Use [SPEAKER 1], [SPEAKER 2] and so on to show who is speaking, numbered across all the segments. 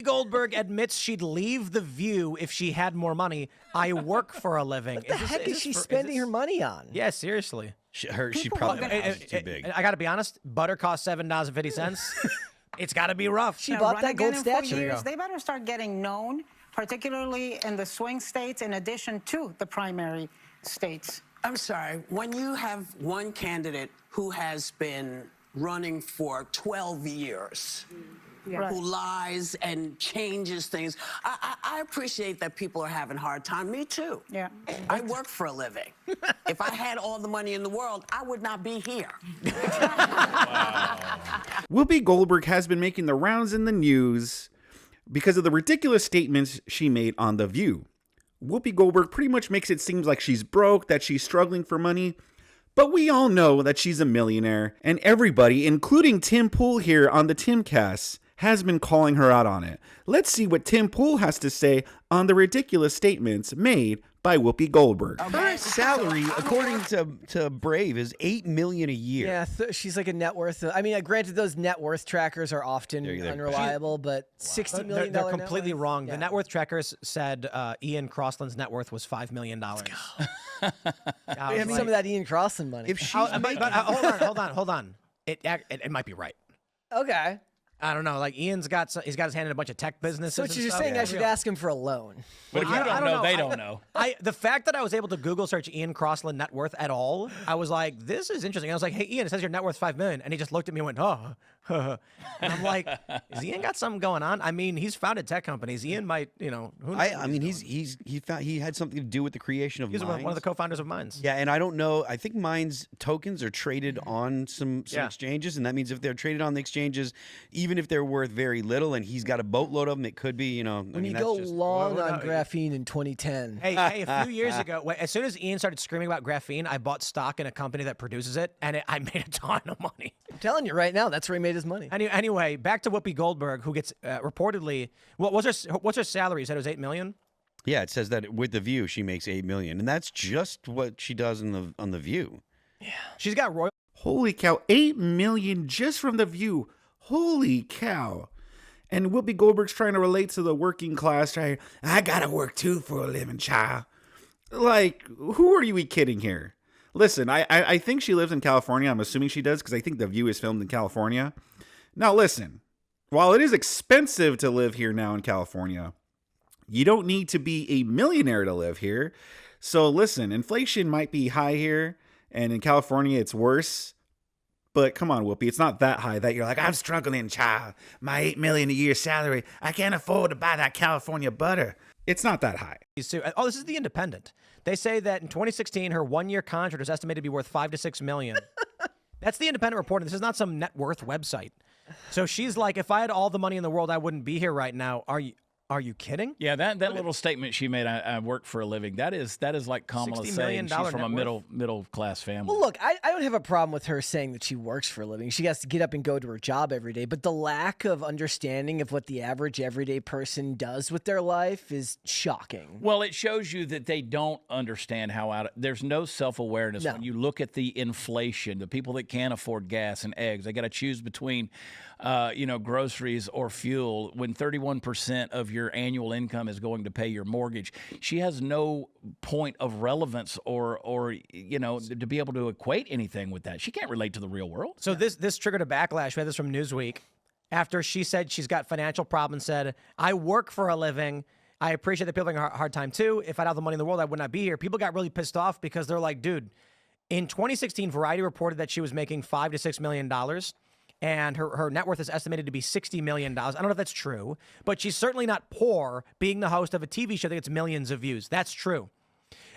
[SPEAKER 1] Goldberg admits she'd leave The View if she had more money. I work for a living.
[SPEAKER 2] What the heck is she spending her money on?
[SPEAKER 1] Yeah, seriously.
[SPEAKER 3] She probably is too big.
[SPEAKER 1] I got to be honest. Butter costs $7.50. It's got to be rough.
[SPEAKER 2] She bought that gold statue.
[SPEAKER 4] They better start getting known, particularly in the swing states, in addition to the primary states.
[SPEAKER 5] I'm sorry. When you have one candidate who has been running for 12 years, who lies and changes things, I appreciate that people are having a hard time. Me too.
[SPEAKER 4] Yeah.
[SPEAKER 5] I work for a living. If I had all the money in the world, I would not be here.
[SPEAKER 6] Whoopi Goldberg has been making the rounds in the news because of the ridiculous statements she made on The View. Whoopi Goldberg pretty much makes it seem like she's broke, that she's struggling for money. But we all know that she's a millionaire, and everybody, including Tim Pool here on the Timcast, has been calling her out on it. Let's see what Tim Pool has to say on the ridiculous statements made by Whoopi Goldberg.
[SPEAKER 3] Her salary, according to Brave, is $8 million a year.
[SPEAKER 2] Yeah, she's like a net worth. I mean, granted, those net worth trackers are often unreliable, but $60 million.
[SPEAKER 1] They're completely wrong. Yeah. The net worth trackers said Ian Crossland's net worth was $5 million.
[SPEAKER 2] Some of that Ian Crossland money.
[SPEAKER 3] If she's
[SPEAKER 1] hold on. It might be right.
[SPEAKER 2] Okay.
[SPEAKER 1] I don't know. Like Ian's got his hand in a bunch of tech businesses.
[SPEAKER 2] So what you're saying, I should ask him for a loan.
[SPEAKER 7] But if you don't know, they don't know.
[SPEAKER 1] The fact that I was able to Google search Ian Crossland net worth at all, I was like, this is interesting. I was like, hey, Ian, it says your net worth $5 million, and he just looked at me and went, oh. And I'm like, is Ian got something going on? I mean, he's founded tech companies. Ian might, who knows?
[SPEAKER 3] I mean, he had something to do with the creation of Minds.
[SPEAKER 1] He's one of the co-founders of Minds.
[SPEAKER 3] Yeah, and I don't know. I think Minds tokens are traded on some exchanges, and that means if they're traded on the exchanges, even if they're worth very little, and he's got a boatload of them, it could be,
[SPEAKER 2] When you go long on graphene in 2010.
[SPEAKER 1] Hey, a few years ago, as soon as Ian started screaming about graphene, I bought stock in a company that produces it, and I made a ton of money.
[SPEAKER 2] I'm telling you right now, that's where he made his money.
[SPEAKER 1] Anyway, back to Whoopi Goldberg, who gets reportedly, what's her salary? You said it was $8 million?
[SPEAKER 3] Yeah, it says that with The View, she makes $8 million, and that's just what she does on the View.
[SPEAKER 1] Yeah, she's got royal.
[SPEAKER 6] Holy cow, $8 million just from The View. Holy cow. And Whoopi Goldberg's trying to relate to the working class. I gotta work too for a living, child. Like, who are you kidding here? Listen, I think she lives in California. I'm assuming she does because I think The View is filmed in California. Now, listen, while it is expensive to live here now in California, you don't need to be a millionaire to live here. So listen, inflation might be high here, and in California it's worse. But come on, Whoopi, it's not that high that you're like, I'm struggling, child. My $8 million a year salary, I can't afford to buy that California butter. It's not that high.
[SPEAKER 1] Oh, this is The Independent. They say that in 2016, her one-year contract was estimated to be worth $5 to $6 million. That's The Independent reporting. This is not some net worth website. So she's like, if I had all the money in the world, I wouldn't be here right now. Are you kidding?
[SPEAKER 7] Yeah, that little statement she made, I work for a living, that is like Kamala saying she's from a middle class family.
[SPEAKER 2] Well, look, I don't have a problem with her saying that she works for a living. She has to get up and go to her job every day. But the lack of understanding of what the average everyday person does with their life is shocking.
[SPEAKER 7] Well, it shows you that they don't understand there's no self-awareness. No. When you look at the inflation, the people that can't afford gas and eggs, they got to choose between groceries or fuel when 31% of your annual income is going to pay your mortgage. She has no point of relevance or to be able to equate anything with that. She can't relate to the real world.
[SPEAKER 1] So this triggered a backlash. We had this from Newsweek after she said she's got financial problems, said, I work for a living. I appreciate that people are having a hard time too. If I had all the money in the world, I would not be here. People got really pissed off because they're like, dude, in 2016, Variety reported that she was making $5 to $6 million. And her net worth is estimated to be $60 million. I don't know if that's true, but she's certainly not poor being the host of a TV show that gets millions of views. That's true.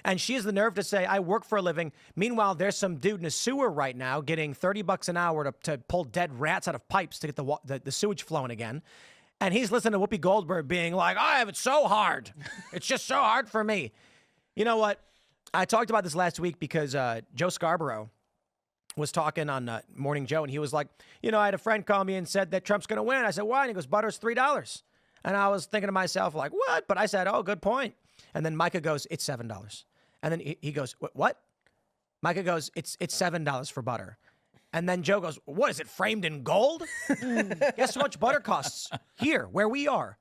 [SPEAKER 1] And she has the nerve to say, I work for a living. Meanwhile, there's some dude in a sewer right now getting $30 an hour to pull dead rats out of pipes to get the sewage flowing again. And he's listening to Whoopi Goldberg being like, I have it so hard. It's just so hard for me. You know what? I talked about this last week because Joe Scarborough was talking on Morning Joe, and he was like, I had a friend call me and said that Trump's going to win. I said, why? And he goes, butter's $3. And I was thinking to myself, like, what? But I said, oh, good point. And then Micah goes, it's $7. And then he goes, what? Micah goes, it's $7 for butter. And then Joe goes, what is it, framed in gold? Guess how much butter costs here, where we are?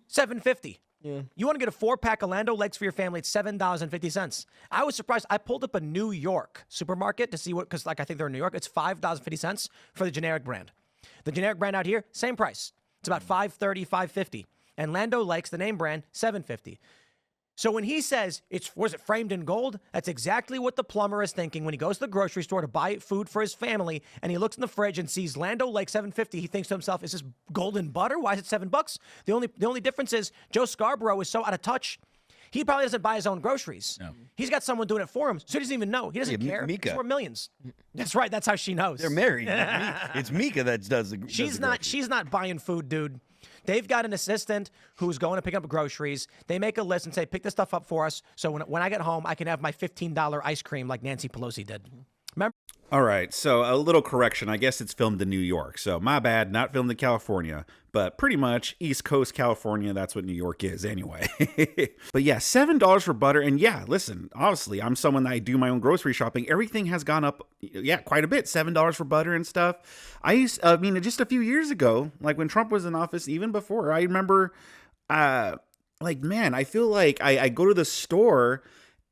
[SPEAKER 1] $7.50. Yeah. You want to get a 4-pack of Lando legs for your family, it's $7.50. I was surprised. I pulled up a New York supermarket to see what, because like I think they're in New York, it's $5.50 for the generic brand. The generic brand out here, same price. It's about $5.30, $5.50. And Lando Lakes, the name brand, $7.50. So when he says, was it framed in gold? That's exactly what the plumber is thinking when he goes to the grocery store to buy food for his family, and he looks in the fridge and sees Lando Lake $7.50. He thinks to himself, is this golden butter? Why is it $7? The only difference is Joe Scarborough is so out of touch. He probably doesn't buy his own groceries. No. He's got someone doing it for him, so he doesn't even know. He doesn't care.
[SPEAKER 3] Mika.
[SPEAKER 1] He's worth millions. That's right. That's how she knows.
[SPEAKER 3] They're married. It's Mika that does the.
[SPEAKER 1] She's not buying food, dude. They've got an assistant who's going to pick up groceries. They make a list and say, pick this stuff up for us. So when I get home, I can have my $15 ice cream like Nancy Pelosi did. Remember?
[SPEAKER 6] All right, so a little correction. I guess it's filmed in New York. So my bad, not filmed in California, but pretty much East Coast California. That's what New York is anyway. But yeah, $7 for butter. And yeah, listen, obviously, I'm someone that I do my own grocery shopping. Everything has gone up, yeah, quite a bit. $7 for butter and stuff. I mean, just a few years ago, like when Trump was in office, even before, I remember, like, man, I feel like I go to the store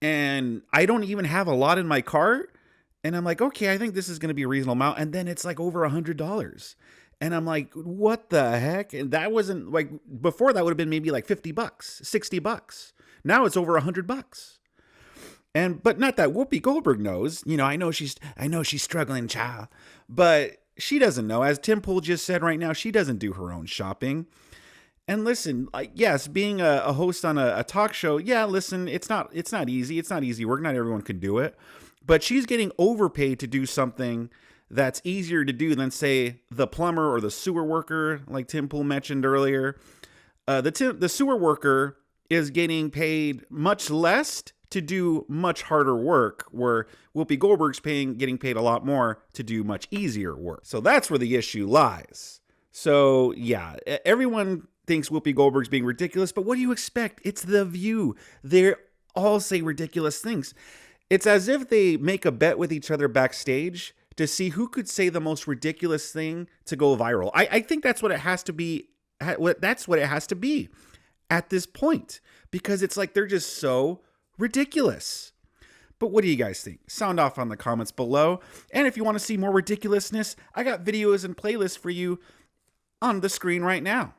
[SPEAKER 6] and I don't even have a lot in my cart. And I'm like, okay, I think this is going to be a reasonable amount. And then it's like over $100. And I'm like, what the heck? And that wasn't like, before that would have been maybe like $50, $60. Now it's over $100. But not that Whoopi Goldberg knows, I know she's struggling, child, but she doesn't know. As Tim Pool just said right now, she doesn't do her own shopping. And listen, like, yes, being a host on a talk show, yeah, listen, it's not easy. It's not easy work. Not everyone can do it. But she's getting overpaid to do something that's easier to do than, say, the plumber or the sewer worker, like Tim Pool mentioned earlier. The sewer worker is getting paid much less to do much harder work, where Whoopi Goldberg's getting paid a lot more to do much easier work. So that's where the issue lies. So yeah, everyone thinks Whoopi Goldberg's being ridiculous, but what do you expect? It's The View. They all say ridiculous things. It's as if they make a bet with each other backstage to see who could say the most ridiculous thing to go viral. I think that's what it has to be. That's what it has to be at this point, because it's like they're just so ridiculous. But what do you guys think? Sound off on the comments below. And if you want to see more ridiculousness, I got videos and playlists for you on the screen right now.